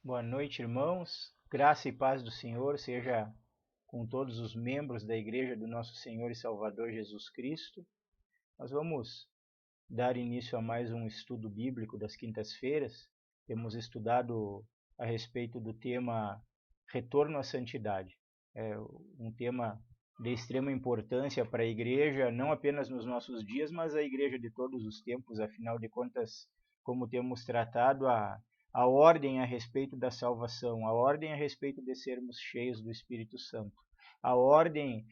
Boa noite, irmãos. Graça e paz do Senhor seja com todos os membros da Igreja do nosso Senhor e Salvador Jesus Cristo. Nós vamos dar início a mais um estudo bíblico das quintas-feiras. Temos estudado a respeito do tema Retorno à Santidade. É um tema de extrema importância para a Igreja, não apenas nos nossos dias, mas a Igreja de todos os tempos. Afinal de contas, como temos tratado a ordem a respeito da salvação, a ordem a respeito de sermos cheios do Espírito Santo, a ordem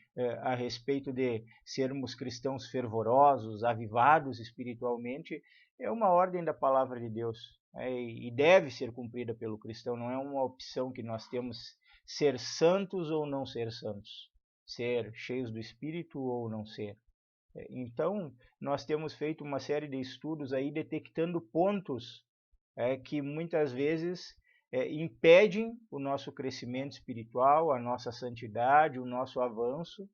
a respeito de sermos cristãos fervorosos, avivados espiritualmente, é uma ordem da palavra de Deus, e deve ser cumprida pelo cristão. Não é uma opção que nós temos ser santos ou não ser santos, ser cheios do Espírito ou não ser. Então, nós temos feito uma série de estudos aí detectando pontos que muitas vezes impedem o nosso crescimento espiritual, a nossa santidade, o nosso avanço,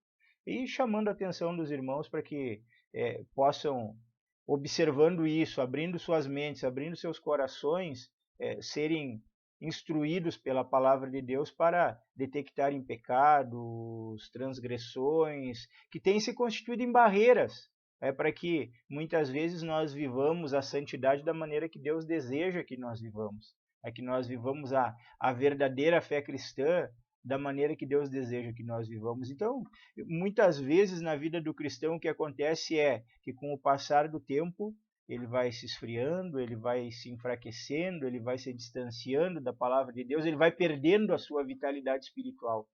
e chamando a atenção dos irmãos para que possam, observando isso, abrindo suas mentes, abrindo seus corações, serem instruídos pela palavra de Deus para detectarem pecados, transgressões, que têm se constituído em barreiras para que muitas vezes nós vivamos a santidade da maneira que Deus deseja que nós vivamos, que nós vivamos a verdadeira fé cristã da maneira que Deus deseja que nós vivamos. Então, muitas vezes na vida do cristão o que acontece é que com o passar do tempo ele vai se esfriando, ele vai se enfraquecendo, ele vai se distanciando da palavra de Deus, ele vai perdendo a sua vitalidade espiritual.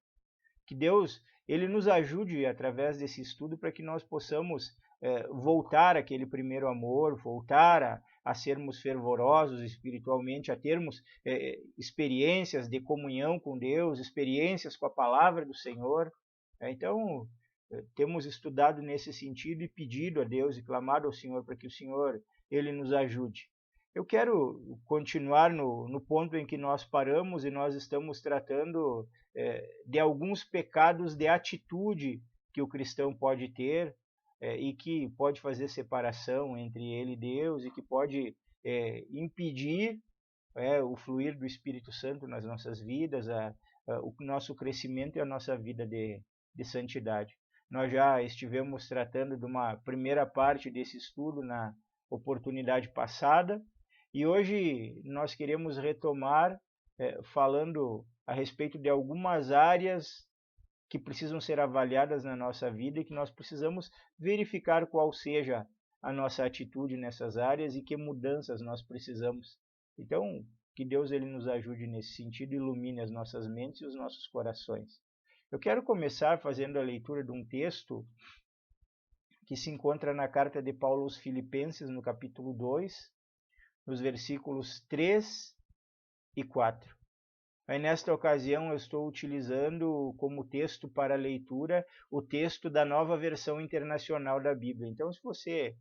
Que Deus ele nos ajude através desse estudo para que nós possamos voltar àquele primeiro amor, voltar a sermos fervorosos espiritualmente, a termos experiências de comunhão com Deus, experiências com a palavra do Senhor. Então, temos estudado nesse sentido e pedido a Deus e clamado ao Senhor para que o Senhor ele nos ajude. Eu quero continuar no ponto em que nós paramos e nós estamos tratando de alguns pecados de atitude que o cristão pode ter e que pode fazer separação entre ele e Deus e que pode impedir o fluir do Espírito Santo nas nossas vidas, o nosso crescimento e a nossa vida de santidade. Nós já estivemos tratando de uma primeira parte desse estudo na oportunidade passada e hoje nós queremos retomar falando a respeito de algumas áreas que precisam ser avaliadas na nossa vida e que nós precisamos verificar qual seja a nossa atitude nessas áreas e que mudanças nós precisamos. Então, que Deus ele nos ajude nesse sentido, ilumine as nossas mentes e os nossos corações. Eu quero começar fazendo a leitura de um texto que se encontra na carta de Paulo aos Filipenses, no capítulo 2, nos versículos 3 e 4. Aí, nesta ocasião, eu estou utilizando como texto para leitura o texto da Nova Versão Internacional da Bíblia. Então, se você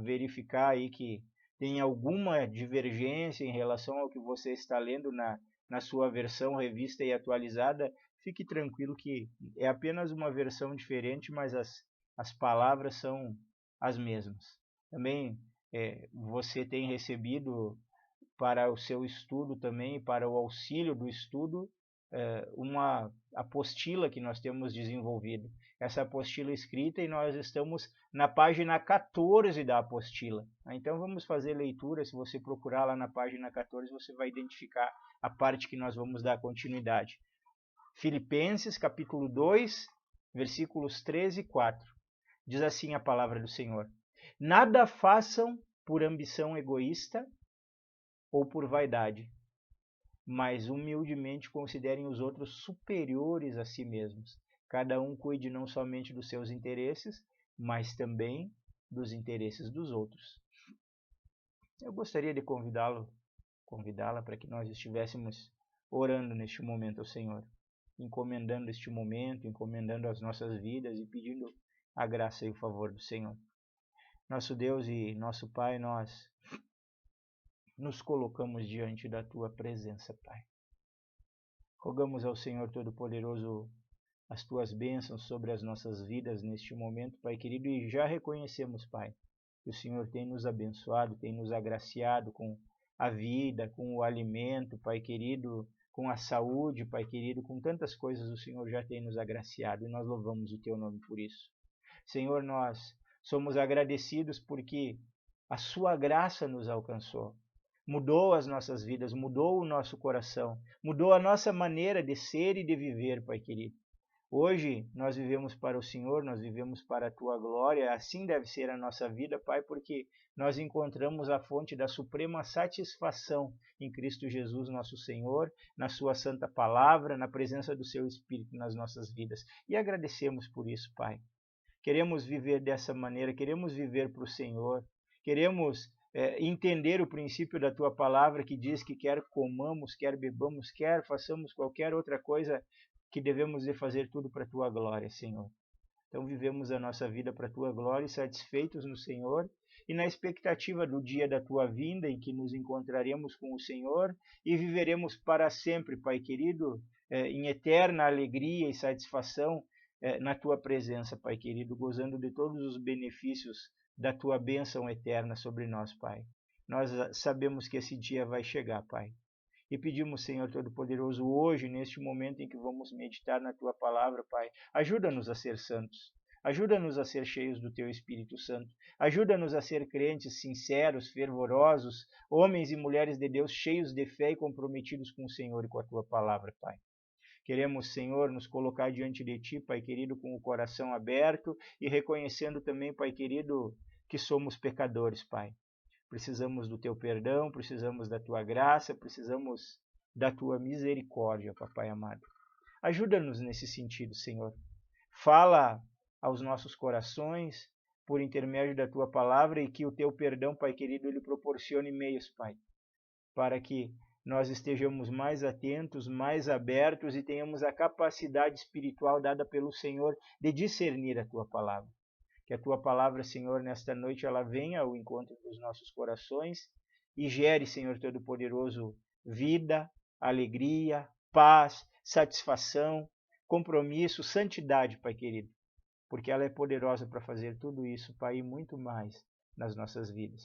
verificar aí que tem alguma divergência em relação ao que você está lendo na sua versão revista e atualizada, fique tranquilo que é apenas uma versão diferente, mas as palavras são as mesmas. Também você tem recebido para o seu estudo também, para o auxílio do estudo, uma apostila que nós temos desenvolvido. Essa apostila escrita e nós estamos na página 14 da apostila. Então vamos fazer leitura, se você procurar lá na página 14, você vai identificar a parte que nós vamos dar continuidade. Filipenses capítulo 2, versículos 13 e 4. Diz assim a palavra do Senhor: Nada façam por ambição egoísta ou por vaidade, mas humildemente considerem os outros superiores a si mesmos. Cada um cuide não somente dos seus interesses, mas também dos interesses dos outros. Eu gostaria de convidá-la para que nós estivéssemos orando neste momento ao Senhor, encomendando este momento, encomendando as nossas vidas e pedindo a graça e o favor do Senhor. Nosso Deus e nosso Pai, nós nos colocamos diante da Tua presença, Pai. Rogamos ao Senhor Todo-Poderoso as Tuas bênçãos sobre as nossas vidas neste momento, Pai querido, e já reconhecemos, Pai, que o Senhor tem nos abençoado, tem nos agraciado com a vida, com o alimento, Pai querido, com a saúde, Pai querido, com tantas coisas o Senhor já tem nos agraciado, e nós louvamos o Teu nome por isso. Senhor, nós somos agradecidos porque a Sua graça nos alcançou. Mudou as nossas vidas, mudou o nosso coração, mudou a nossa maneira de ser e de viver, Pai querido. Hoje nós vivemos para o Senhor, nós vivemos para a Tua glória, assim deve ser a nossa vida, Pai, porque nós encontramos a fonte da suprema satisfação em Cristo Jesus, nosso Senhor, na Sua santa palavra, na presença do Seu Espírito nas nossas vidas. E agradecemos por isso, Pai. Queremos viver dessa maneira, queremos viver para o Senhor, queremos entender o princípio da Tua palavra que diz que quer comamos, quer bebamos, quer façamos qualquer outra coisa, que devemos de fazer tudo para a Tua glória, Senhor. Então vivemos a nossa vida para a Tua glória, satisfeitos no Senhor e na expectativa do dia da Tua vinda em que nos encontraremos com o Senhor e viveremos para sempre, Pai querido, em eterna alegria e satisfação na Tua presença, Pai querido, gozando de todos os benefícios da Tua bênção eterna sobre nós, Pai. Nós sabemos que esse dia vai chegar, Pai. E pedimos, Senhor Todo-Poderoso, hoje, neste momento em que vamos meditar na Tua palavra, Pai, ajuda-nos a ser santos, ajuda-nos a ser cheios do Teu Espírito Santo, ajuda-nos a ser crentes sinceros, fervorosos, homens e mulheres de Deus cheios de fé e comprometidos com o Senhor e com a Tua palavra, Pai. Queremos, Senhor, nos colocar diante de Ti, Pai querido, com o coração aberto e reconhecendo também, Pai querido, que somos pecadores, Pai. Precisamos do Teu perdão, precisamos da Tua graça, precisamos da Tua misericórdia, Papai amado. Ajuda-nos nesse sentido, Senhor. Fala aos nossos corações por intermédio da Tua palavra e que o Teu perdão, Pai querido, Ele proporcione meios, Pai, para que nós estejamos mais atentos, mais abertos e tenhamos a capacidade espiritual dada pelo Senhor de discernir a Tua palavra. Que a Tua palavra, Senhor, nesta noite, ela venha ao encontro dos nossos corações e gere, Senhor Todo-Poderoso, vida, alegria, paz, satisfação, compromisso, santidade, Pai querido. Porque ela é poderosa para fazer tudo isso, Pai, e muito mais nas nossas vidas.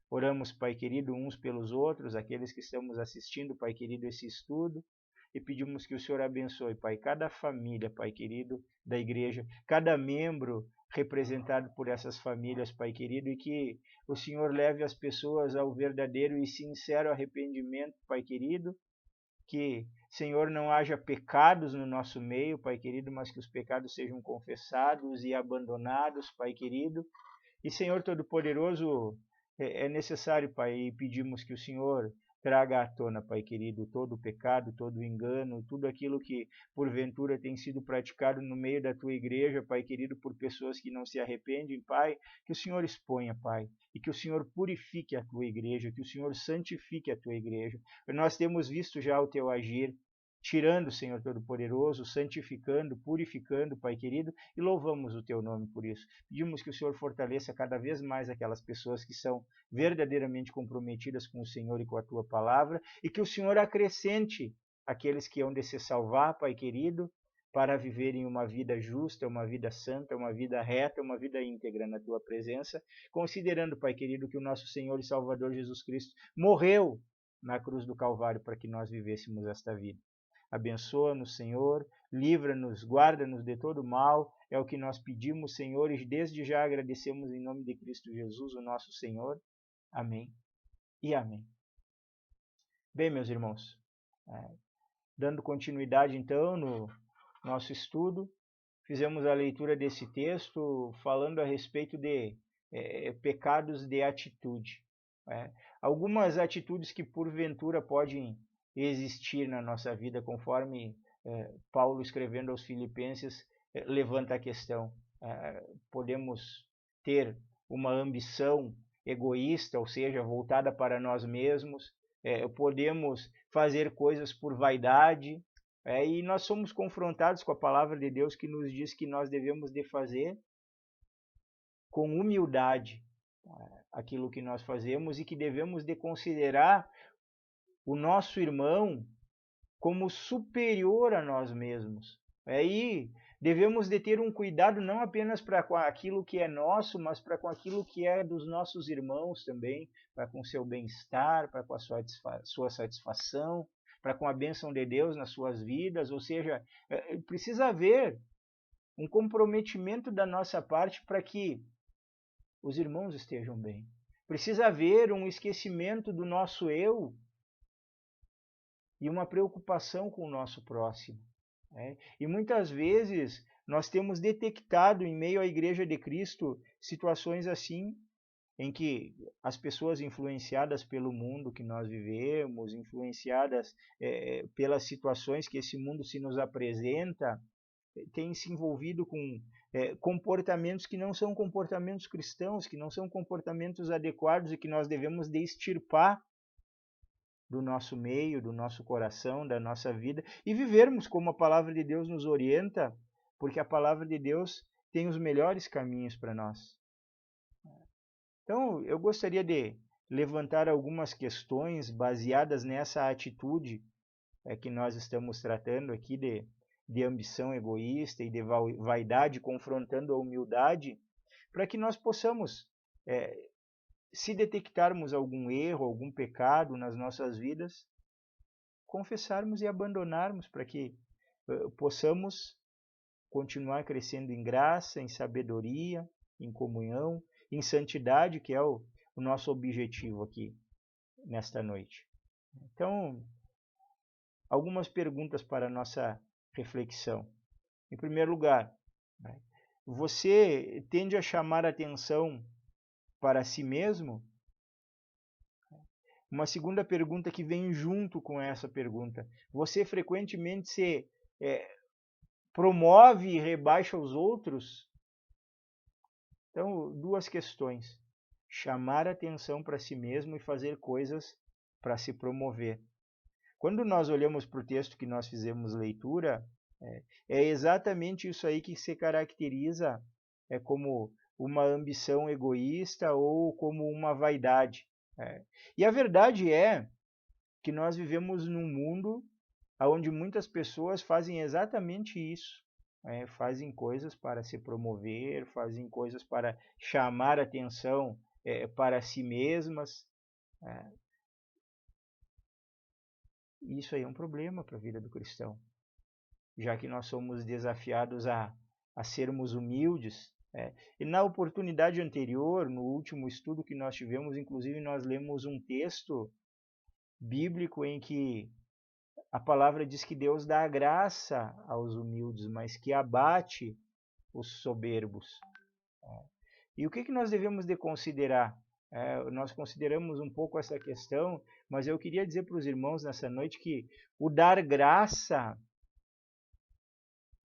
Oramos, Pai querido, uns pelos outros, aqueles que estamos assistindo, Pai querido, esse estudo, e pedimos que o Senhor abençoe, Pai, cada família, Pai querido, da igreja, cada membro representado por essas famílias, Pai querido, e que o Senhor leve as pessoas ao verdadeiro e sincero arrependimento, Pai querido, que, Senhor, não haja pecados no nosso meio, Pai querido, mas que os pecados sejam confessados e abandonados, Pai querido, e, Senhor Todo-Poderoso, é necessário, Pai, e pedimos que o Senhor traga à tona, Pai querido, todo o pecado, todo o engano, tudo aquilo que porventura tem sido praticado no meio da Tua igreja, Pai querido, por pessoas que não se arrependem, Pai, que o Senhor exponha, Pai, e que o Senhor purifique a Tua igreja, que o Senhor santifique a Tua igreja. Nós temos visto já o Teu agir, tirando, Senhor Todo-Poderoso, santificando, purificando, Pai querido, e louvamos o Teu nome por isso. Pedimos que o Senhor fortaleça cada vez mais aquelas pessoas que são verdadeiramente comprometidas com o Senhor e com a Tua palavra, e que o Senhor acrescente aqueles que hão de se salvar, Pai querido, para viverem uma vida justa, uma vida santa, uma vida reta, uma vida íntegra na Tua presença, considerando, Pai querido, que o nosso Senhor e Salvador Jesus Cristo morreu na cruz do Calvário para que nós vivêssemos esta vida. Abençoa-nos, Senhor, livra-nos, guarda-nos de todo mal, é o que nós pedimos, Senhor, e desde já agradecemos em nome de Cristo Jesus, o nosso Senhor. Amém e amém. Bem, meus irmãos, dando continuidade então no nosso estudo, fizemos a leitura desse texto falando a respeito de pecados de atitude. Algumas atitudes que porventura podem existir na nossa vida, conforme Paulo escrevendo aos Filipenses levanta a questão. Podemos ter uma ambição egoísta, ou seja, voltada para nós mesmos, podemos fazer coisas por vaidade, e nós somos confrontados com a palavra de Deus que nos diz que nós devemos de fazer com humildade aquilo que nós fazemos e que devemos de considerar o nosso irmão como superior a nós mesmos. E devemos de ter um cuidado não apenas para com aquilo que é nosso, mas para com aquilo que é dos nossos irmãos também, para com o seu bem-estar, para com a sua satisfação, para com a bênção de Deus nas suas vidas. Ou seja, precisa haver um comprometimento da nossa parte para que os irmãos estejam bem. Precisa haver um esquecimento do nosso eu e uma preocupação com o nosso próximo. E muitas vezes nós temos detectado em meio à Igreja de Cristo situações assim, em que as pessoas influenciadas pelo mundo que nós vivemos, influenciadas pelas situações que esse mundo se nos apresenta, têm se envolvido com comportamentos que não são comportamentos cristãos, que não são comportamentos adequados e que nós devemos de extirpar do nosso meio, do nosso coração, da nossa vida, e vivermos como a palavra de Deus nos orienta, porque a palavra de Deus tem os melhores caminhos para nós. Então, eu gostaria de levantar algumas questões baseadas nessa atitude que nós estamos tratando aqui de ambição egoísta e de vaidade, confrontando a humildade, para que nós possamos se detectarmos algum erro, algum pecado nas nossas vidas, confessarmos e abandonarmos para que possamos continuar crescendo em graça, em sabedoria, em comunhão, em santidade, que é o nosso objetivo aqui nesta noite. Então, algumas perguntas para a nossa reflexão. Em primeiro lugar, você tende a chamar a atenção para si mesmo? Uma segunda pergunta que vem junto com essa pergunta. Você frequentemente se promove e rebaixa os outros? Então, duas questões. Chamar atenção para si mesmo e fazer coisas para se promover. Quando nós olhamos para o texto que nós fizemos leitura, é exatamente isso aí que se caracteriza como uma ambição egoísta ou como uma vaidade. E a verdade é que nós vivemos num mundo onde muitas pessoas fazem exatamente isso. Fazem coisas para se promover, fazem coisas para chamar atenção para si mesmas. Isso aí é um problema para a vida do cristão, já que nós somos desafiados a sermos humildes. E na oportunidade anterior, no último estudo que nós tivemos, inclusive nós lemos um texto bíblico em que a palavra diz que Deus dá graça aos humildes, mas que abate os soberbos. E o que nós devemos de considerar? Nós consideramos um pouco essa questão, mas eu queria dizer para os irmãos nessa noite que o dar graça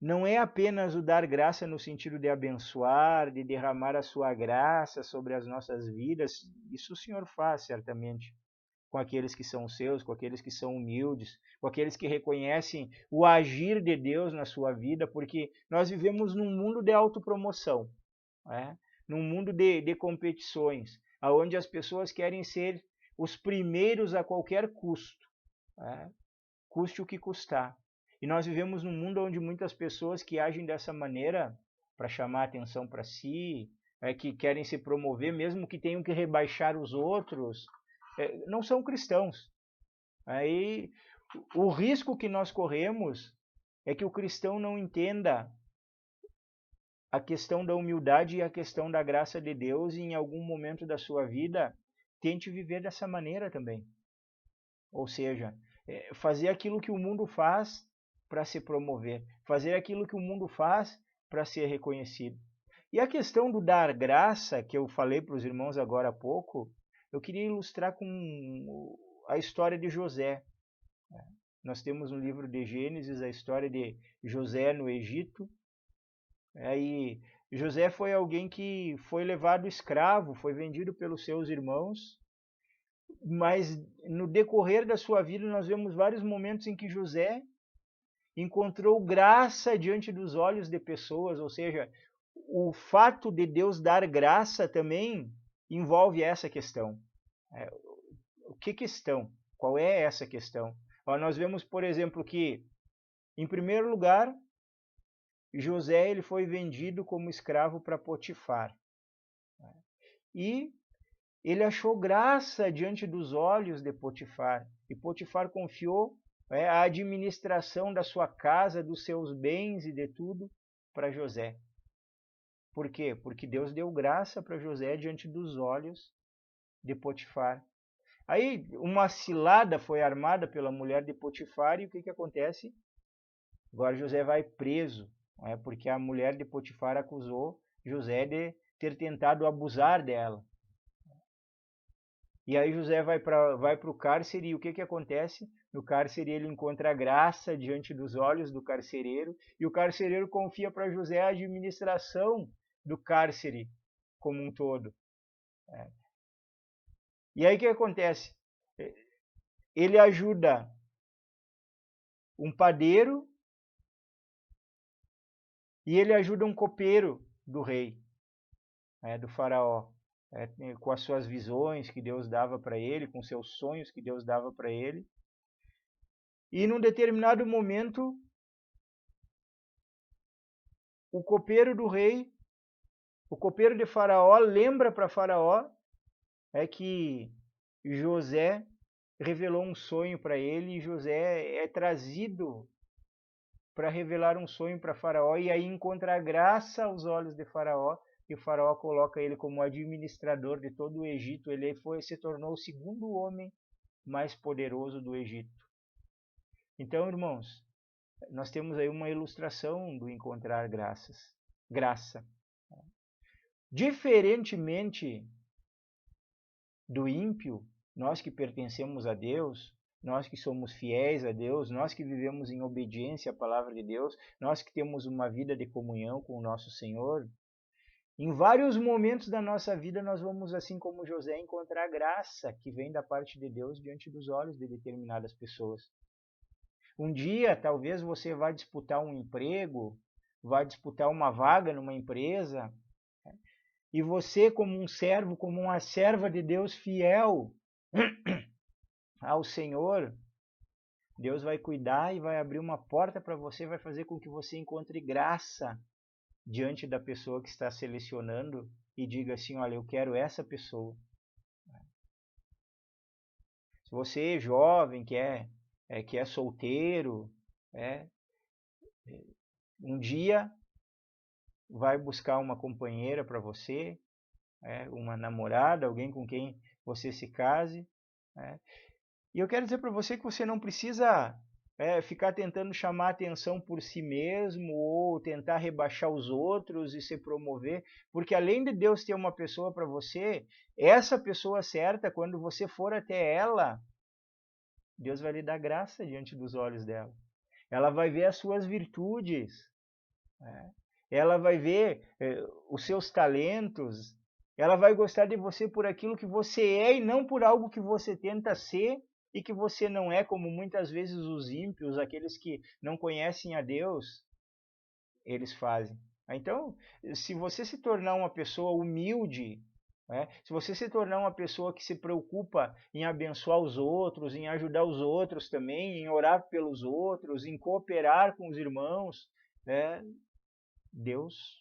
não é apenas o dar graça no sentido de abençoar, de derramar a sua graça sobre as nossas vidas. Isso o Senhor faz, certamente, com aqueles que são seus, com aqueles que são humildes, com aqueles que reconhecem o agir de Deus na sua vida, porque nós vivemos num mundo de autopromoção, num mundo de competições, onde as pessoas querem ser os primeiros a qualquer custo, custe o que custar. E nós vivemos num mundo onde muitas pessoas que agem dessa maneira para chamar atenção para si, que querem se promover, mesmo que tenham que rebaixar os outros, não são cristãos. Aí o risco que nós corremos é que o cristão não entenda a questão da humildade e a questão da graça de Deus e em algum momento da sua vida tente viver dessa maneira também. Ou seja, fazer aquilo que o mundo faz para se promover, fazer aquilo que o mundo faz para ser reconhecido. E a questão do dar graça, que eu falei para os irmãos agora há pouco, eu queria ilustrar com a história de José. Nós temos no livro de Gênesis a história de José no Egito. E José foi alguém que foi levado escravo, foi vendido pelos seus irmãos, mas no decorrer da sua vida nós vemos vários momentos em que José encontrou graça diante dos olhos de pessoas, ou seja, o fato de Deus dar graça também envolve essa questão. Que questão? Qual é essa questão? Nós vemos, por exemplo, que, em primeiro lugar, José ele foi vendido como escravo para Potifar. E ele achou graça diante dos olhos de Potifar. E Potifar confiou a administração da sua casa, dos seus bens e de tudo para José. Por quê? Porque Deus deu graça para José diante dos olhos de Potifar. Aí uma cilada foi armada pela mulher de Potifar e o que acontece? Agora José vai preso, porque a mulher de Potifar acusou José de ter tentado abusar dela. E aí José vai para o cárcere e o que acontece? No cárcere ele encontra graça diante dos olhos do carcereiro e o carcereiro confia para José a administração do cárcere como um todo. E aí o que acontece? Ele ajuda um padeiro e ele ajuda um copeiro do rei, do faraó, com as suas visões que Deus dava para ele, com seus sonhos que Deus dava para ele. E num determinado momento, o copeiro do rei, o copeiro de Faraó, lembra para Faraó que José revelou um sonho para ele e José é trazido para revelar um sonho para Faraó e aí encontra a graça aos olhos de Faraó e o Faraó coloca ele como administrador de todo o Egito. Ele se tornou o segundo homem mais poderoso do Egito. Então, irmãos, nós temos aí uma ilustração do encontrar graça. Diferentemente do ímpio, nós que pertencemos a Deus, nós que somos fiéis a Deus, nós que vivemos em obediência à palavra de Deus, nós que temos uma vida de comunhão com o nosso Senhor, em vários momentos da nossa vida nós vamos, assim como José, encontrar graça que vem da parte de Deus diante dos olhos de determinadas pessoas. Um dia, talvez você vá disputar um emprego, vá disputar uma vaga numa empresa, e você, como um servo, como uma serva de Deus fiel ao Senhor, Deus vai cuidar e vai abrir uma porta para você, vai fazer com que você encontre graça diante da pessoa que está selecionando e diga assim, olha, eu quero essa pessoa. Se você é jovem, que é solteiro, um dia vai buscar uma companheira para você, uma namorada, alguém com quem você se case. E eu quero dizer para você que você não precisa ficar tentando chamar atenção por si mesmo ou tentar rebaixar os outros e se promover, porque além de Deus ter uma pessoa para você, essa pessoa certa, quando você for até ela, Deus vai lhe dar graça diante dos olhos dela. Ela vai ver as suas virtudes, ela vai ver os seus talentos, ela vai gostar de você por aquilo que você é e não por algo que você tenta ser e que você não é, como muitas vezes os ímpios, aqueles que não conhecem a Deus, eles fazem. Então, se você se tornar uma pessoa humilde, se você se tornar uma pessoa que se preocupa em abençoar os outros, em ajudar os outros também, em orar pelos outros, em cooperar com os irmãos, Deus,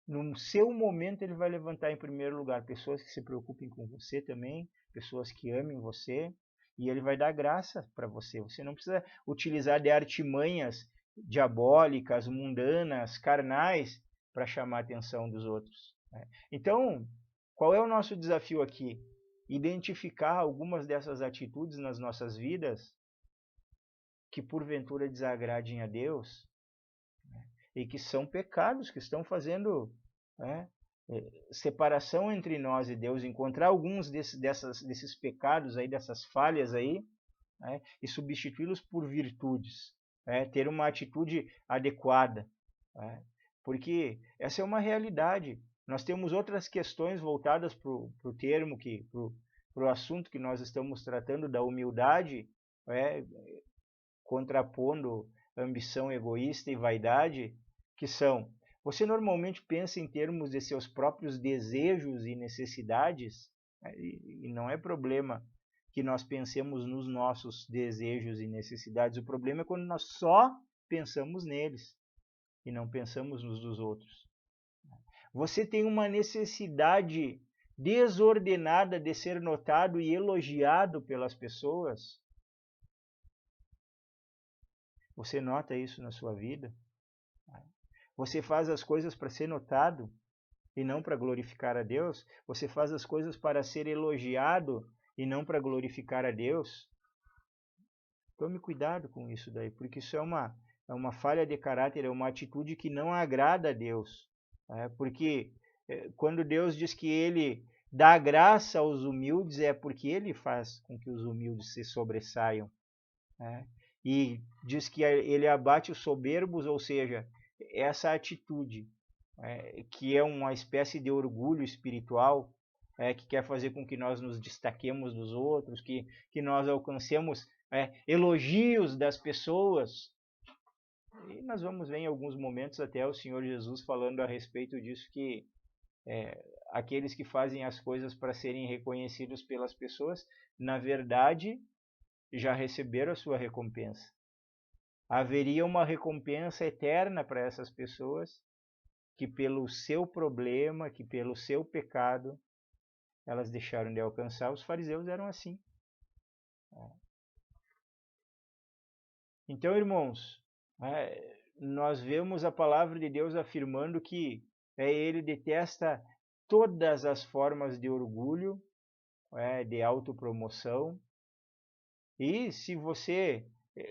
no seu momento, ele vai levantar em primeiro lugar pessoas que se preocupem com você também, pessoas que amem você, e ele vai dar graça para você. Você não precisa utilizar de artimanhas diabólicas, mundanas, carnais, para chamar a atenção dos outros. Então, qual é o nosso desafio aqui? Identificar algumas dessas atitudes nas nossas vidas que porventura desagradem a Deus, e que são pecados que estão fazendo separação entre nós e Deus, encontrar alguns desses pecados aí, dessas falhas aí, e substituí-los por virtudes, ter uma atitude adequada, porque essa é uma realidade. Nós temos outras questões voltadas para o termo, para o assunto que nós estamos tratando da humildade, contrapondo ambição egoísta e vaidade, que são, você normalmente pensa em termos de seus próprios desejos e necessidades, e não é problema que nós pensemos nos nossos desejos e necessidades, o problema é quando nós só pensamos neles. e não pensamos nos dos outros. Você tem uma necessidade desordenada de ser notado e elogiado pelas pessoas? Você nota isso na sua vida? Você faz as coisas para ser notado e não para glorificar a Deus? Você faz as coisas para ser elogiado e não para glorificar a Deus? Tome cuidado com isso daí, porque isso é uma falha de caráter, é uma atitude que não agrada a Deus. Porque quando Deus diz que Ele dá graça aos humildes, é porque Ele faz com que os humildes se sobressaiam. E diz que Ele abate os soberbos, ou seja, essa atitude, que é uma espécie de orgulho espiritual, que quer fazer com que nós nos destaquemos dos outros, que nós alcancemos elogios das pessoas. E nós vamos ver em alguns momentos até o Senhor Jesus falando a respeito disso, que aqueles que fazem as coisas para serem reconhecidos pelas pessoas, na verdade, já receberam a sua recompensa. Haveria uma recompensa eterna para essas pessoas que pelo seu problema, que pelo seu pecado, elas deixaram de alcançar. Os fariseus eram assim. Então, irmãos, nós vemos a palavra de Deus afirmando que Ele detesta todas as formas de orgulho, de autopromoção. E se você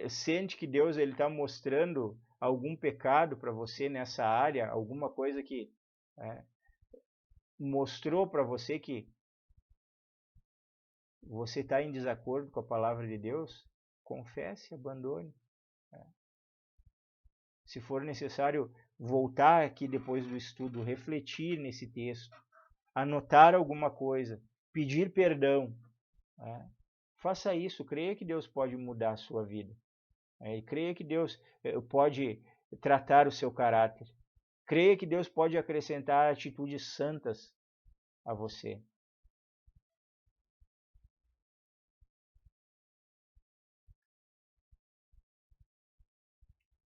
sente que Deus está mostrando algum pecado para você nessa área, alguma coisa que mostrou para você que você está em desacordo com a palavra de Deus, confesse, abandone. Se for necessário voltar aqui depois do estudo, refletir nesse texto, anotar alguma coisa, pedir perdão, faça isso. Creia que Deus pode mudar a sua vida. E creia que Deus pode tratar o seu caráter. Creia que Deus pode acrescentar atitudes santas a você.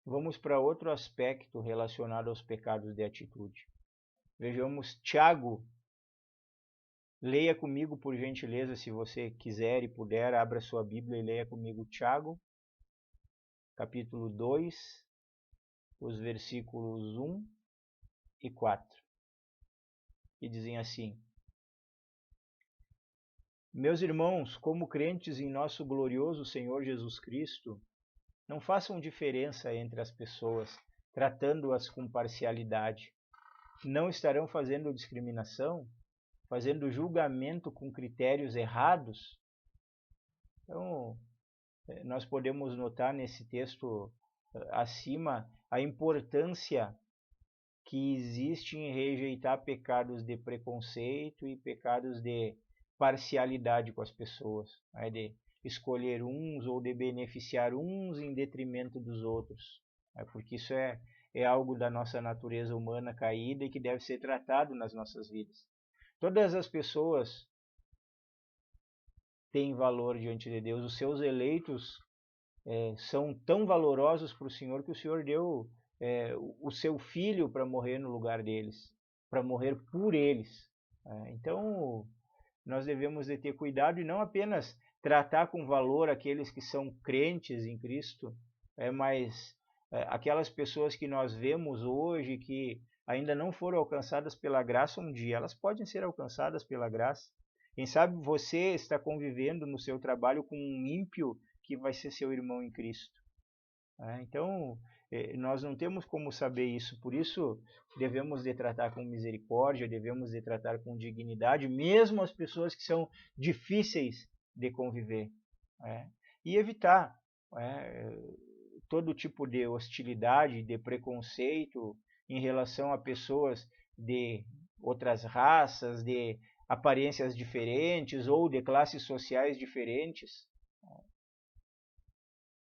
Vamos para outro aspecto relacionado aos pecados de atitude. Vejamos Tiago. Leia comigo, por gentileza, se você quiser e puder, abra sua Bíblia e leia comigo Tiago, capítulo 2, os versículos 1 e 4, que dizem assim: Meus irmãos, como crentes em nosso glorioso Senhor Jesus Cristo, não façam diferença entre as pessoas, tratando-as com parcialidade. Não estarão fazendo discriminação, fazendo julgamento com critérios errados? Então, nós podemos notar nesse texto acima a importância que existe em rejeitar pecados de preconceito e pecados de parcialidade com as pessoas, de escolher uns ou de beneficiar uns em detrimento dos outros, porque isso é algo da nossa natureza humana caída e que deve ser tratado nas nossas vidas. Todas as pessoas têm valor diante de Deus. Os seus eleitos são tão valorosos para o Senhor que o Senhor deu o seu Filho para morrer no lugar deles, para morrer por eles. Então, nós devemos de ter cuidado e não apenas tratar com valor aqueles que são crentes em Cristo, mas aquelas pessoas que nós vemos hoje que ainda não foram alcançadas pela graça, um dia elas podem ser alcançadas pela graça. Quem sabe você está convivendo no seu trabalho com um ímpio que vai ser seu irmão em Cristo. Então, nós não temos como saber isso, por isso devemos de tratar com misericórdia, devemos de tratar com dignidade, mesmo as pessoas que são difíceis de conviver, e evitar todo tipo de hostilidade, de preconceito em relação a pessoas de outras raças, de aparências diferentes ou de classes sociais diferentes.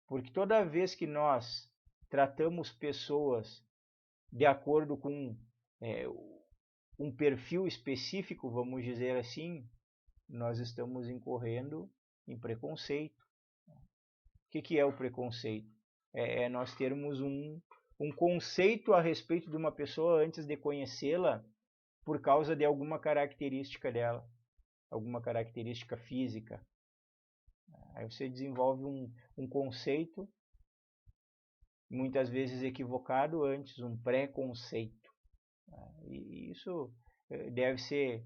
Porque toda vez que nós tratamos pessoas de acordo com um perfil específico, vamos dizer assim, nós estamos incorrendo em preconceito. O que é o preconceito? É nós termos um conceito a respeito de uma pessoa antes de conhecê-la por causa de alguma característica dela, alguma característica física. Aí você desenvolve um conceito, muitas vezes equivocado antes, um preconceito. E isso deve ser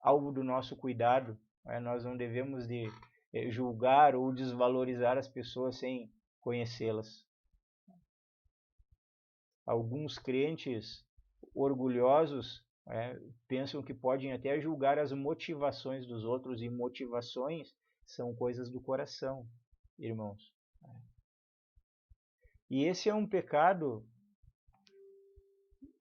alvo do nosso cuidado. Nós não devemos de julgar ou desvalorizar as pessoas sem conhecê-las. Alguns crentes orgulhosos pensam que podem até julgar as motivações dos outros, e motivações são coisas do coração, irmãos. E esse é um pecado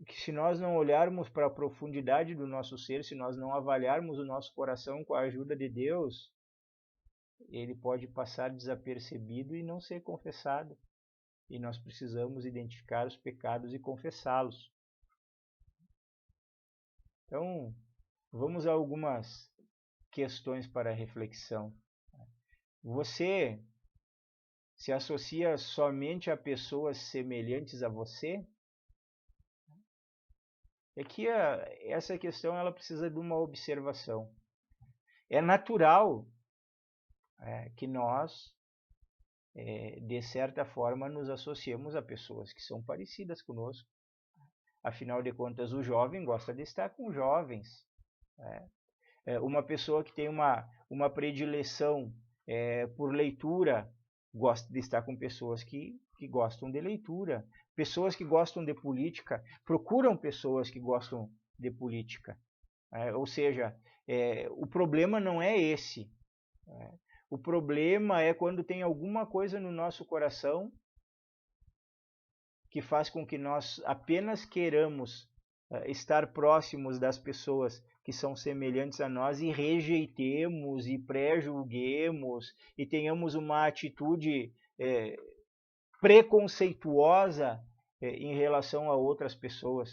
que, se nós não olharmos para a profundidade do nosso ser, se nós não avaliarmos o nosso coração com a ajuda de Deus, ele pode passar desapercebido e não ser confessado. E nós precisamos identificar os pecados e confessá-los. Então, vamos a algumas questões para reflexão. Você se associa somente a pessoas semelhantes a você? É que essa questão ela precisa de uma observação. É natural que nós, de certa forma, nos associemos a pessoas que são parecidas conosco. Afinal de contas, o jovem gosta de estar com jovens. Uma pessoa que tem uma predileção por leitura gosta de estar com pessoas que gostam de leitura. Pessoas que gostam de política procuram pessoas que gostam de política. Ou seja, o problema não é esse. O problema é quando tem alguma coisa no nosso coração que faz com que nós apenas queiramos estar próximos das pessoas que são semelhantes a nós e rejeitemos e pré-julguemos e tenhamos uma atitude preconceituosa em relação a outras pessoas,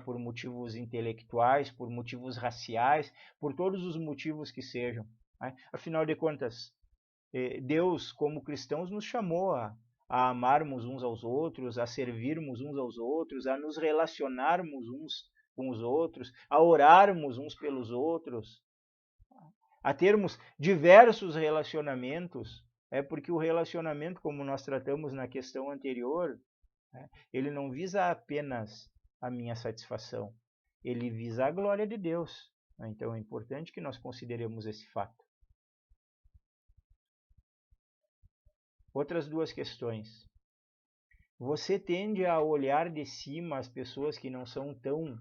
por motivos intelectuais, por motivos raciais, por todos os motivos que sejam. Afinal de contas, Deus, como cristãos, nos chamou a amarmos uns aos outros, a servirmos uns aos outros, a nos relacionarmos uns com os outros, a orarmos uns pelos outros, a termos diversos relacionamentos, porque o relacionamento, como nós tratamos na questão anterior, ele não visa apenas a minha satisfação, ele visa a glória de Deus. Então é importante que nós consideremos esse fato. Outras duas questões. Você tende a olhar de cima as pessoas que não são tão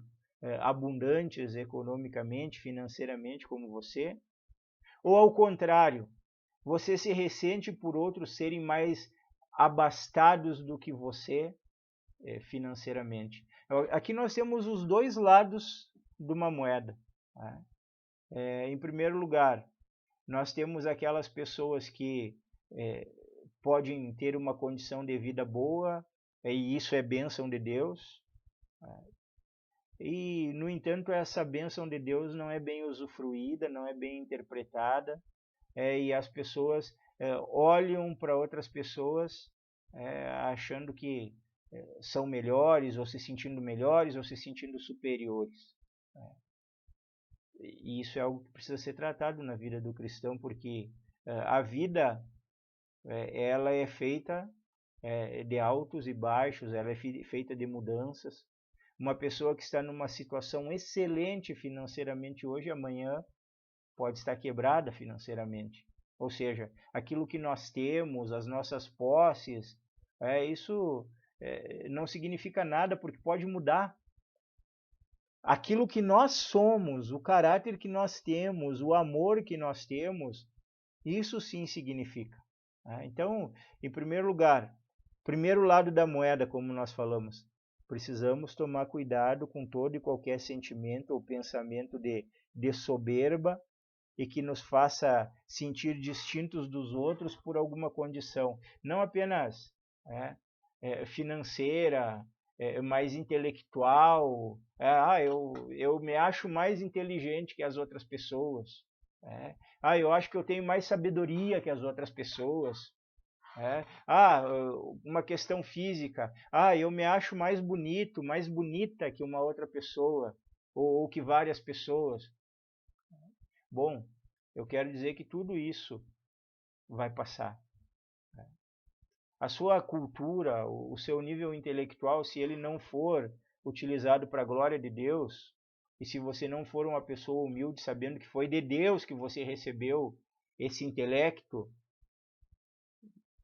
abundantes economicamente, financeiramente como você? Ou ao contrário, você se ressente por outros serem mais abastados do que você financeiramente? Aqui nós temos os dois lados de uma moeda. Em primeiro lugar, nós temos aquelas pessoas que podem ter uma condição de vida boa, e isso é bênção de Deus. E, no entanto, essa bênção de Deus não é bem usufruída, não é bem interpretada, e as pessoas olham para outras pessoas achando que são melhores, ou se sentindo superiores. E isso é algo que precisa ser tratado na vida do cristão, porque a vida ela é feita de altos e baixos, ela é feita de mudanças. Uma pessoa que está numa situação excelente financeiramente hoje, amanhã pode estar quebrada financeiramente. Ou seja, aquilo que nós temos, as nossas posses, isso não significa nada, porque pode mudar. Aquilo que nós somos, o caráter que nós temos, o amor que nós temos, isso sim significa. Então, em primeiro lugar, primeiro lado da moeda, como nós falamos, precisamos tomar cuidado com todo e qualquer sentimento ou pensamento de soberba e que nos faça sentir distintos dos outros por alguma condição, não apenas financeira, mais intelectual. Eu me acho mais inteligente que as outras pessoas. Eu acho que eu tenho mais sabedoria que as outras pessoas. Uma questão física. Eu me acho mais bonito, mais bonita que uma outra pessoa, ou que várias pessoas. Bom, eu quero dizer que tudo isso vai passar. A sua cultura, o seu nível intelectual, se ele não for utilizado para a glória de Deus, e se você não for uma pessoa humilde, sabendo que foi de Deus que você recebeu esse intelecto,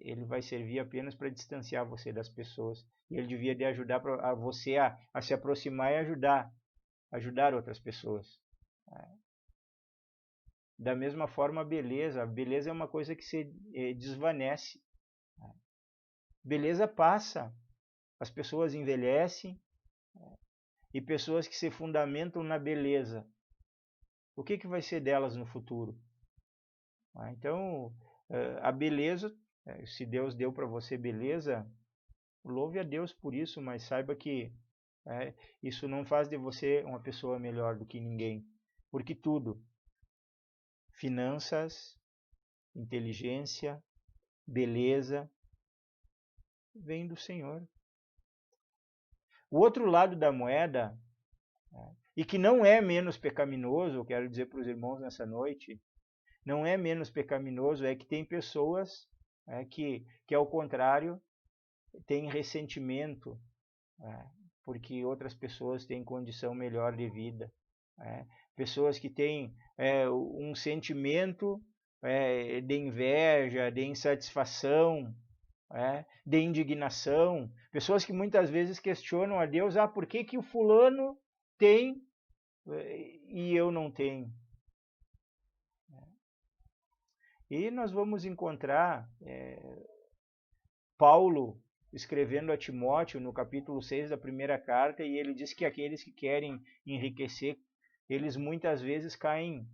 ele vai servir apenas para distanciar você das pessoas. E ele devia de ajudar a você a se aproximar e ajudar outras pessoas. Da mesma forma, a beleza é uma coisa que se desvanece. Beleza passa, as pessoas envelhecem, e pessoas que se fundamentam na beleza, o que vai ser delas no futuro? Então, a beleza, se Deus deu para você beleza, louve a Deus por isso, mas saiba que isso não faz de você uma pessoa melhor do que ninguém, porque tudo, finanças, inteligência, beleza, vem do Senhor. O outro lado da moeda, e que não é menos pecaminoso, eu quero dizer para os irmãos nessa noite, não é menos pecaminoso, é que tem pessoas que ao contrário, têm ressentimento, porque outras pessoas têm condição melhor de vida. Pessoas que têm um sentimento de inveja, de insatisfação, de indignação. Pessoas que muitas vezes questionam a Deus, por que o fulano tem e eu não tenho? E nós vamos encontrar Paulo escrevendo a Timóteo no capítulo 6 da primeira carta, e ele diz que aqueles que querem enriquecer, eles muitas vezes caem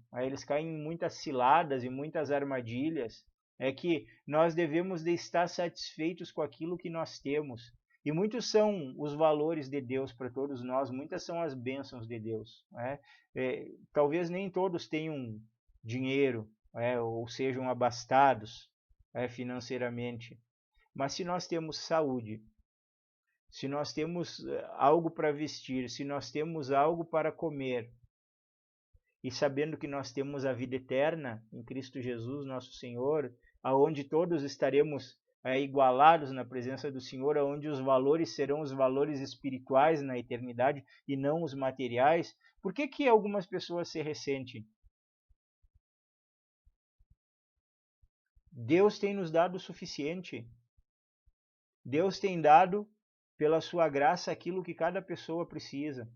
em muitas ciladas e muitas armadilhas. É que nós devemos de estar satisfeitos com aquilo que nós temos. E muitos são os valores de Deus para todos nós, muitas são as bênçãos de Deus. Talvez nem todos tenham dinheiro, ou sejam abastados financeiramente. Mas se nós temos saúde, se nós temos algo para vestir, se nós temos algo para comer, e sabendo que nós temos a vida eterna em Cristo Jesus, nosso Senhor, aonde todos estaremos igualados na presença do Senhor, aonde os valores serão os valores espirituais na eternidade e não os materiais, por que algumas pessoas se ressentem? Deus tem nos dado o suficiente. Deus tem dado, pela sua graça, aquilo que cada pessoa precisa.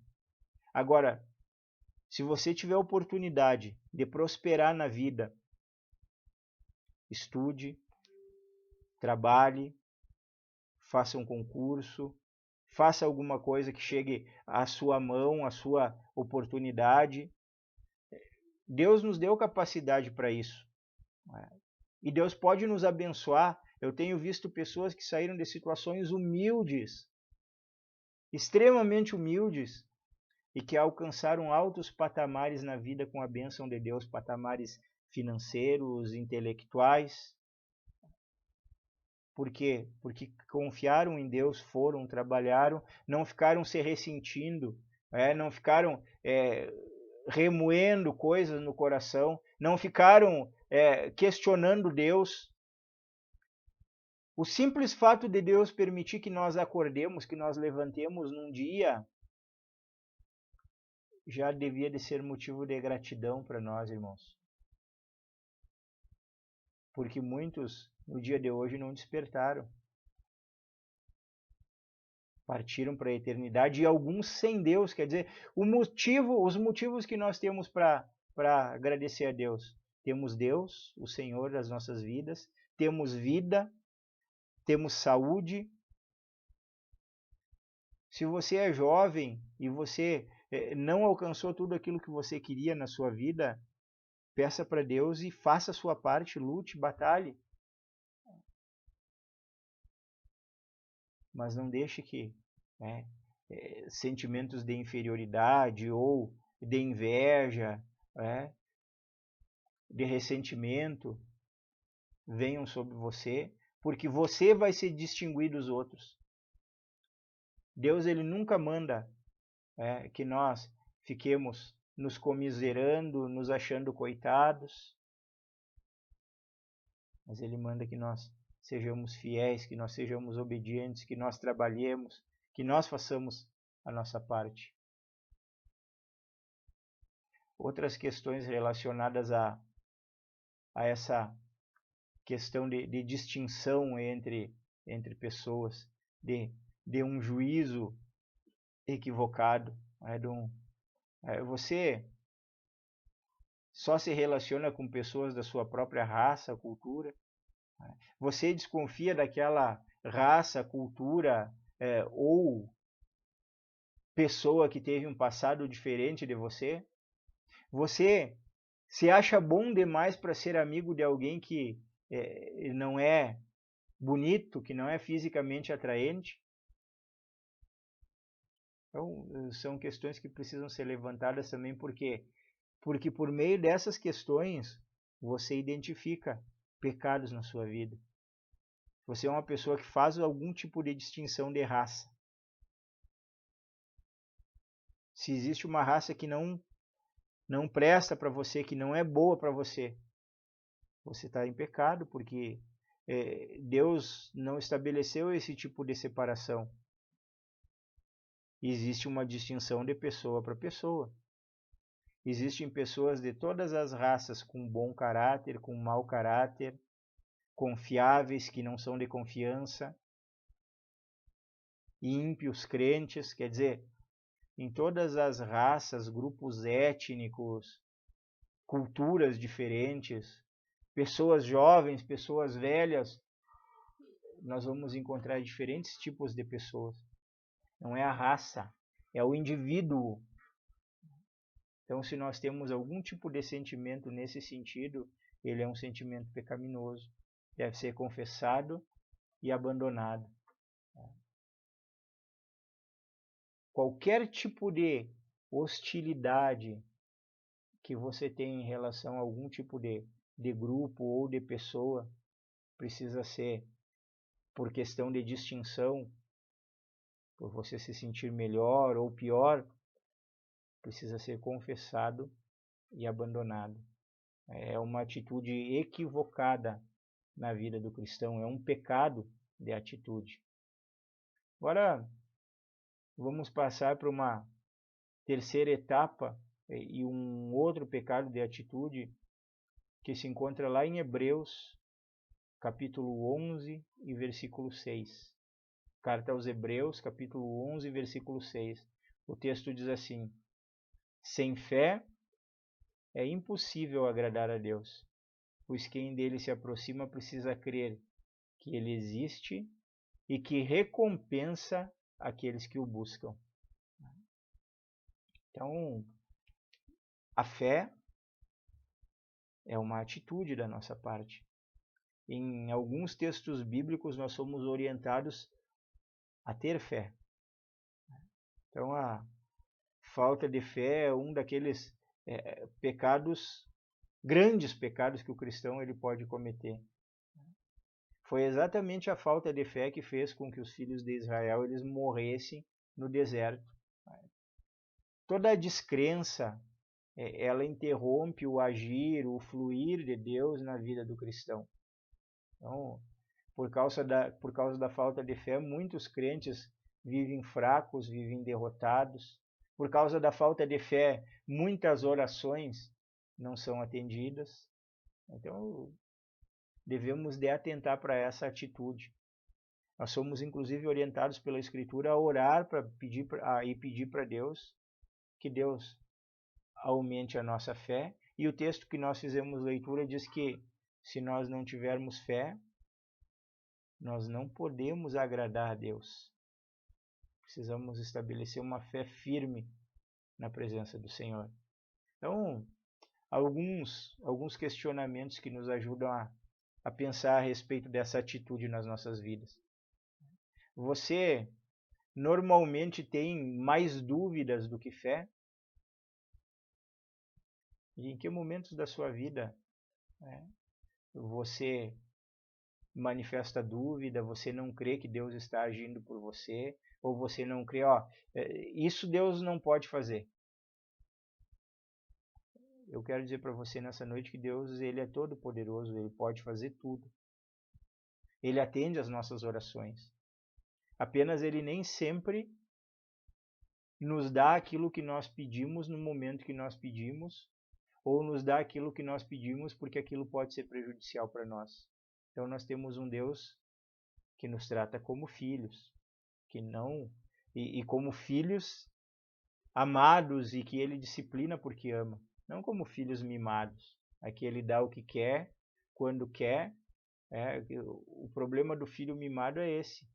Agora, se você tiver oportunidade de prosperar na vida, estude, trabalhe, faça um concurso, faça alguma coisa que chegue à sua mão, à sua oportunidade. Deus nos deu capacidade para isso. E Deus pode nos abençoar. Eu tenho visto pessoas que saíram de situações humildes, extremamente humildes, e que alcançaram altos patamares na vida com a bênção de Deus, patamares financeiros, intelectuais. Por quê? Porque confiaram em Deus, foram, trabalharam, não ficaram se ressentindo, não ficaram remoendo coisas no coração, não ficaram questionando Deus. O simples fato de Deus permitir que nós acordemos, que nós levantemos num dia, já devia de ser motivo de gratidão para nós, irmãos. Porque muitos, no dia de hoje, não despertaram. Partiram para a eternidade, e alguns sem Deus. Quer dizer, os motivos que nós temos para agradecer a Deus. Temos Deus, o Senhor das nossas vidas, temos vida, temos saúde. Se você é jovem e você não alcançou tudo aquilo que você queria na sua vida, peça para Deus e faça a sua parte, lute, batalhe. Mas não deixe que sentimentos de inferioridade ou de inveja, de ressentimento venham sobre você, porque você vai se distinguir dos outros. Deus ele nunca manda que nós fiquemos nos comiserando, nos achando coitados, mas ele manda que nós sejamos fiéis, que nós sejamos obedientes, que nós trabalhemos, que nós façamos a nossa parte. Outras questões relacionadas a essa questão de distinção entre pessoas, de um juízo equivocado. Você só se relaciona com pessoas da sua própria raça, cultura. Você desconfia daquela raça, cultura ou pessoa que teve um passado diferente de você. Você se acha bom demais para ser amigo de alguém que não é bonito, que não é fisicamente atraente. Então, são questões que precisam ser levantadas também, porque por meio dessas questões você identifica pecados na sua vida. Você é uma pessoa que faz algum tipo de distinção de raça. Se existe uma raça que não presta para você, que não é boa para você, você está em pecado, porque Deus não estabeleceu esse tipo de separação. Existe uma distinção de pessoa para pessoa. Existem pessoas de todas as raças com bom caráter, com mau caráter, confiáveis que não são de confiança, ímpios, crentes, quer dizer, em todas as raças, grupos étnicos, culturas diferentes, pessoas jovens, pessoas velhas, nós vamos encontrar diferentes tipos de pessoas. Não é a raça, é o indivíduo. Então, se nós temos algum tipo de sentimento nesse sentido, ele é um sentimento pecaminoso. Deve ser confessado e abandonado. Qualquer tipo de hostilidade que você tem em relação a algum tipo de grupo ou de pessoa, precisa ser por questão de distinção, por você se sentir melhor ou pior, precisa ser confessado e abandonado. É uma atitude equivocada na vida do cristão, é um pecado de atitude. Agora, vamos passar para uma terceira etapa e um outro pecado de atitude que se encontra lá em Hebreus, capítulo 11 e versículo 6. Carta aos Hebreus, capítulo 11, versículo 6. O texto diz assim: sem fé é impossível agradar a Deus, pois quem dele se aproxima precisa crer que ele existe e que recompensa aqueles que o buscam. Então, a fé é uma atitude da nossa parte. Em alguns textos bíblicos nós somos orientados a ter fé. Então, a falta de fé é um daqueles pecados, grandes pecados que o cristão ele pode cometer. Foi exatamente a falta de fé que fez com que os filhos de Israel eles morressem no deserto. Toda a descrença, ela interrompe o agir, o fluir de Deus na vida do cristão. Então, por causa da falta de fé, muitos crentes vivem fracos, vivem derrotados. Por causa da falta de fé, muitas orações não são atendidas. Então, devemos de atentar para essa atitude. Nós somos inclusive orientados pela Escritura a orar para pedir para Deus que Deus aumente a nossa fé. E o texto que nós fizemos leitura diz que se nós não tivermos fé, nós não podemos agradar a Deus. Precisamos estabelecer uma fé firme na presença do Senhor. Então, alguns questionamentos que nos ajudam a pensar a respeito dessa atitude nas nossas vidas. Você normalmente tem mais dúvidas do que fé? E em que momentos da sua vida você manifesta dúvida, você não crê que Deus está agindo por você, ou você não crê, isso Deus não pode fazer. Eu quero dizer para você nessa noite que Deus, ele é todo poderoso, ele pode fazer tudo. Ele atende às nossas orações. Apenas ele nem sempre nos dá aquilo que nós pedimos no momento que nós pedimos, ou nos dá aquilo que nós pedimos porque aquilo pode ser prejudicial para nós. Então nós temos um Deus que nos trata como filhos, que não e como filhos amados e que ele disciplina porque ama, não como filhos mimados. Aqui ele dá o que quer, quando quer. O problema do filho mimado é esse.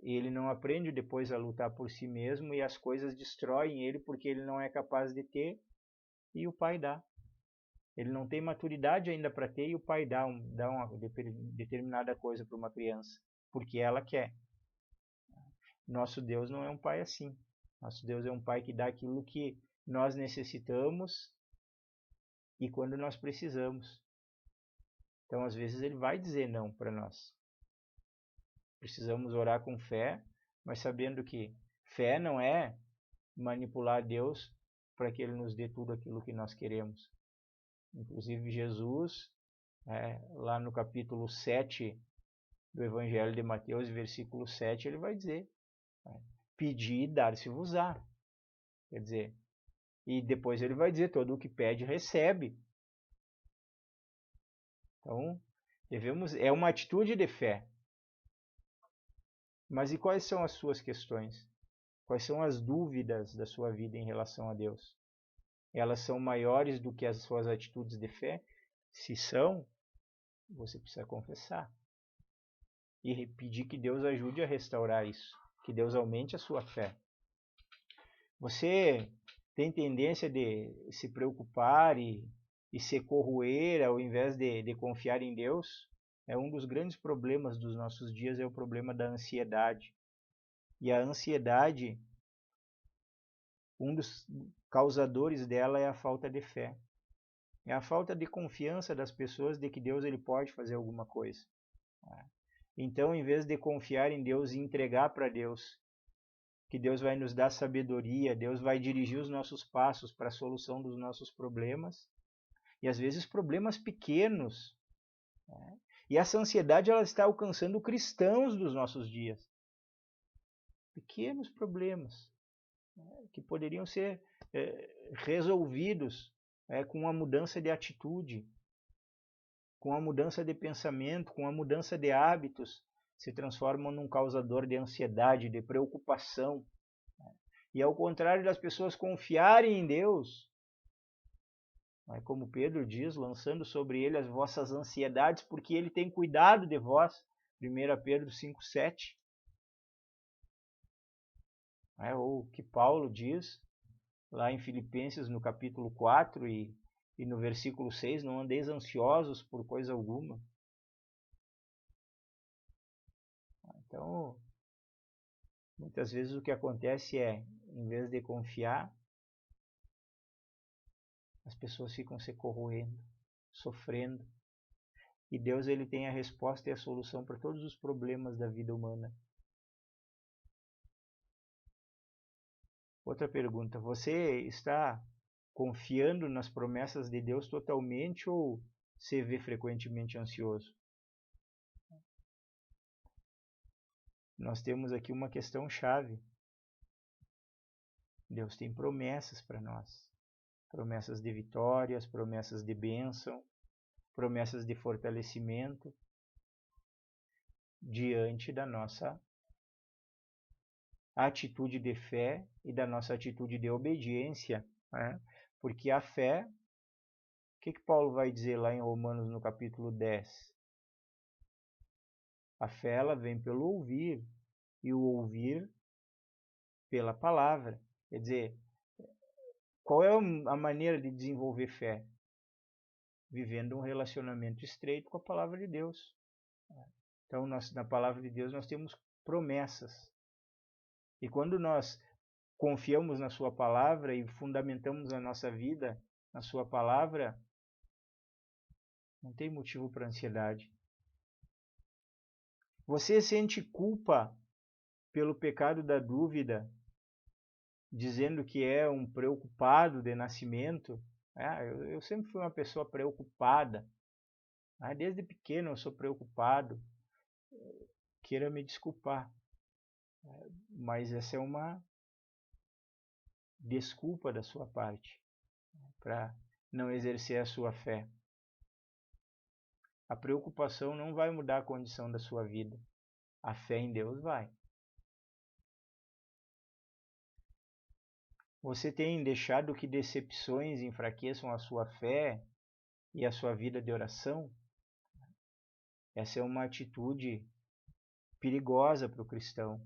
Ele não aprende depois a lutar por si mesmo e as coisas destroem ele porque ele não é capaz de ter e o pai dá. Ele não tem maturidade ainda para ter e o pai dá uma determinada coisa para uma criança, porque ela quer. Nosso Deus não é um pai assim. Nosso Deus é um pai que dá aquilo que nós necessitamos e quando nós precisamos. Então, às vezes, ele vai dizer não para nós. Precisamos orar com fé, mas sabendo que fé não é manipular Deus para que ele nos dê tudo aquilo que nós queremos. Inclusive Jesus, lá no capítulo 7 do Evangelho de Mateus, versículo 7, ele vai dizer, pedi e dar-se-vos-á. Quer dizer, e depois ele vai dizer, todo o que pede, recebe. Então, é uma atitude de fé. Mas e quais são as suas questões? Quais são as dúvidas da sua vida em relação a Deus? Elas são maiores do que as suas atitudes de fé? Se são, você precisa confessar. E pedir que Deus ajude a restaurar isso. Que Deus aumente a sua fé. Você tem tendência de se preocupar e se corroer ao invés de confiar em Deus? É um dos grandes problemas dos nossos dias, é o problema da ansiedade. E a ansiedade, um dos causadores dela é a falta de fé. É a falta de confiança das pessoas de que Deus ele pode fazer alguma coisa. Então, em vez de confiar em Deus e entregar para Deus, que Deus vai nos dar sabedoria, Deus vai dirigir os nossos passos para a solução dos nossos problemas, e às vezes problemas pequenos. E essa ansiedade ela está alcançando cristãos dos nossos dias. Pequenos problemas que poderiam ser resolvidos com uma mudança de atitude, com uma mudança de pensamento, com uma mudança de hábitos, se transformam num causador de ansiedade, de preocupação. E ao contrário das pessoas confiarem em Deus, como Pedro diz, lançando sobre ele as vossas ansiedades, porque ele tem cuidado de vós, 1 Pedro 5,7. Ou o que Paulo diz lá em Filipenses no capítulo 4 e no versículo 6, não andeis ansiosos por coisa alguma. Então, muitas vezes o que acontece é, em vez de confiar, as pessoas ficam se corroendo, sofrendo. E Deus ele tem a resposta e a solução para todos os problemas da vida humana. Outra pergunta, você está confiando nas promessas de Deus totalmente ou se vê frequentemente ansioso? Nós temos aqui uma questão chave. Deus tem promessas para nós. Promessas de vitórias, promessas de bênção, promessas de fortalecimento diante da nossa atitude de fé e da nossa atitude de obediência, Porque a fé, o que Paulo vai dizer lá em Romanos no capítulo 10? A fé ela vem pelo ouvir e o ouvir pela palavra. Quer dizer, qual é a maneira de desenvolver fé? Vivendo um relacionamento estreito com a palavra de Deus. Então, na palavra de Deus nós temos promessas. E quando nós confiamos na sua palavra e fundamentamos a nossa vida na sua palavra, Não tem motivo para ansiedade. Você sente culpa pelo pecado da dúvida, dizendo que é um preocupado de nascimento? Eu sempre fui uma pessoa preocupada. Desde pequeno eu sou preocupado. Queira me desculpar, mas essa é uma desculpa da sua parte para não exercer a sua fé. A preocupação não vai mudar a condição da sua vida. A fé em Deus vai. Você tem deixado que decepções enfraqueçam a sua fé e a sua vida de oração? Essa é uma atitude perigosa para o cristão.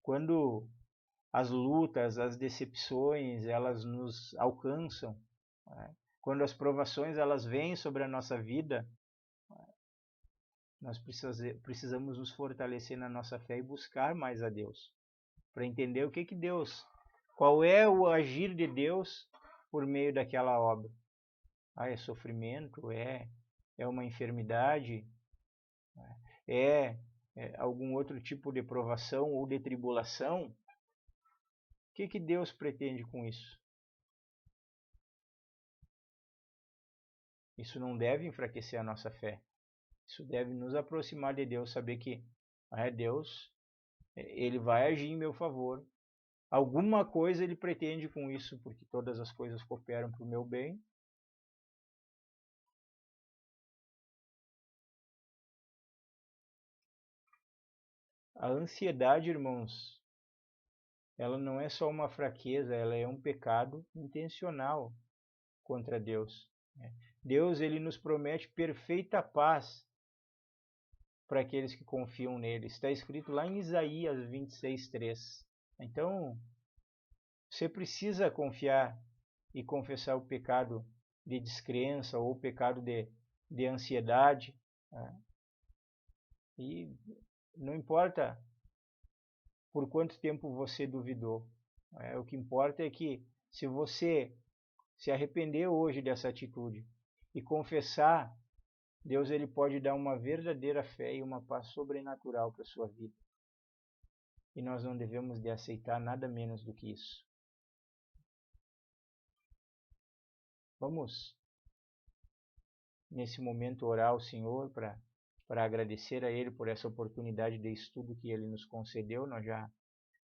Quando as lutas, as decepções, elas nos alcançam, quando as provações elas vêm sobre a nossa vida, nós precisamos nos fortalecer na nossa fé e buscar mais a Deus, para entender o que Deus, qual é o agir de Deus por meio daquela obra. É sofrimento, é uma enfermidade, é algum outro tipo de provação ou de tribulação. O que Deus pretende com isso? Isso não deve enfraquecer a nossa fé. Isso deve nos aproximar de Deus, saber que Deus, Ele vai agir em meu favor. Alguma coisa Ele pretende com isso, porque todas as coisas cooperam para o meu bem. A ansiedade, irmãos, ela não é só uma fraqueza, ela é um pecado intencional contra Deus. Deus, ele nos promete perfeita paz para aqueles que confiam nele. Está escrito lá em Isaías 26:3. Então, você precisa confiar e confessar o pecado de descrença ou o pecado de ansiedade. E não importa por quanto tempo você duvidou. O que importa é que se você se arrepender hoje dessa atitude e confessar, Deus ele pode dar uma verdadeira fé e uma paz sobrenatural para a sua vida. E nós não devemos de aceitar nada menos do que isso. Vamos, nesse momento, orar ao Senhor para agradecer a Ele por essa oportunidade de estudo que Ele nos concedeu. Nós já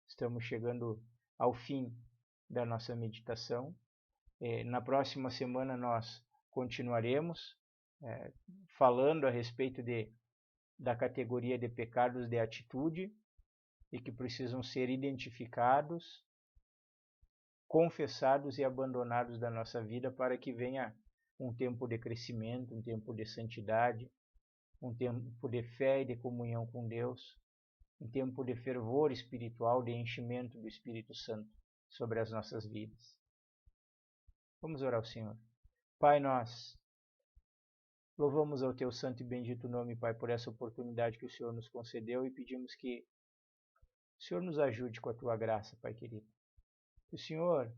estamos chegando ao fim da nossa meditação. Na próxima semana nós continuaremos falando a respeito da categoria de pecados de atitude e que precisam ser identificados, confessados e abandonados da nossa vida para que venha um tempo de crescimento, um tempo de santidade, um tempo de fé e de comunhão com Deus, um tempo de fervor espiritual, de enchimento do Espírito Santo sobre as nossas vidas. Vamos orar ao Senhor. Pai, nós louvamos ao Teu santo e bendito nome, Pai, por essa oportunidade que o Senhor nos concedeu e pedimos que o Senhor nos ajude com a Tua graça, Pai querido. Que o Senhor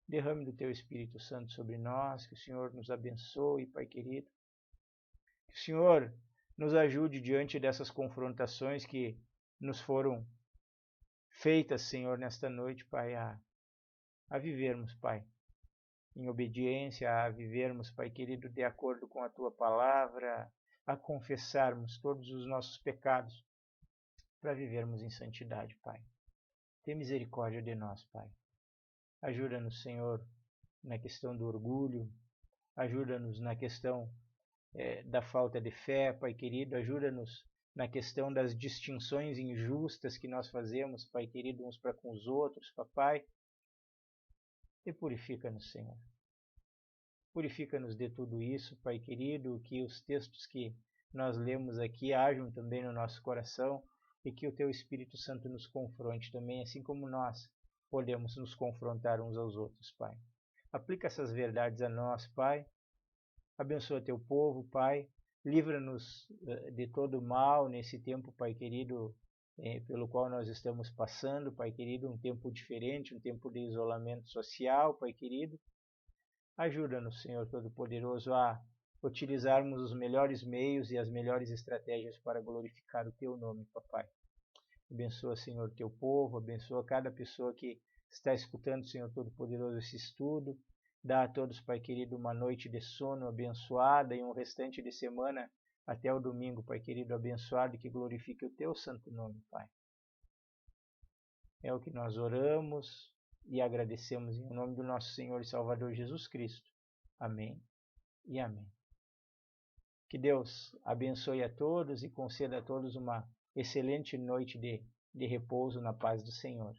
derrame do Teu Espírito Santo sobre nós, que o Senhor nos abençoe, Pai querido. Que o Senhor nos ajude diante dessas confrontações que nos foram feitas, Senhor, nesta noite, Pai, a vivermos, Pai, em obediência, a vivermos, Pai querido, de acordo com a Tua palavra, a confessarmos todos os nossos pecados, para vivermos em santidade, Pai. Tem misericórdia de nós, Pai. Ajuda-nos, Senhor, na questão do orgulho, ajuda-nos na questão da falta de fé, Pai querido, ajuda-nos na questão das distinções injustas que nós fazemos, Pai querido, uns para com os outros, Papai. E purifica-nos, Senhor. Purifica-nos de tudo isso, Pai querido, que os textos que nós lemos aqui hajam também no nosso coração e que o Teu Espírito Santo nos confronte também, assim como nós podemos nos confrontar uns aos outros, Pai. Aplica essas verdades a nós, Pai. Abençoa Teu povo, Pai. Livra-nos de todo mal nesse tempo, Pai querido, pelo qual nós estamos passando, Pai querido, um tempo diferente, um tempo de isolamento social, Pai querido. Ajuda-nos, Senhor Todo-Poderoso, a utilizarmos os melhores meios e as melhores estratégias para glorificar o Teu nome, Papai. Abençoa, Senhor, Teu povo, abençoa cada pessoa que está escutando, Senhor Todo-Poderoso, esse estudo. Dá a todos, Pai querido, uma noite de sono abençoada e um restante de semana até o domingo, Pai querido, abençoado, e que glorifique o Teu santo nome, Pai. É o que nós oramos e agradecemos em nome do nosso Senhor e Salvador Jesus Cristo. Amém e amém. Que Deus abençoe a todos e conceda a todos uma excelente noite de repouso na paz do Senhor.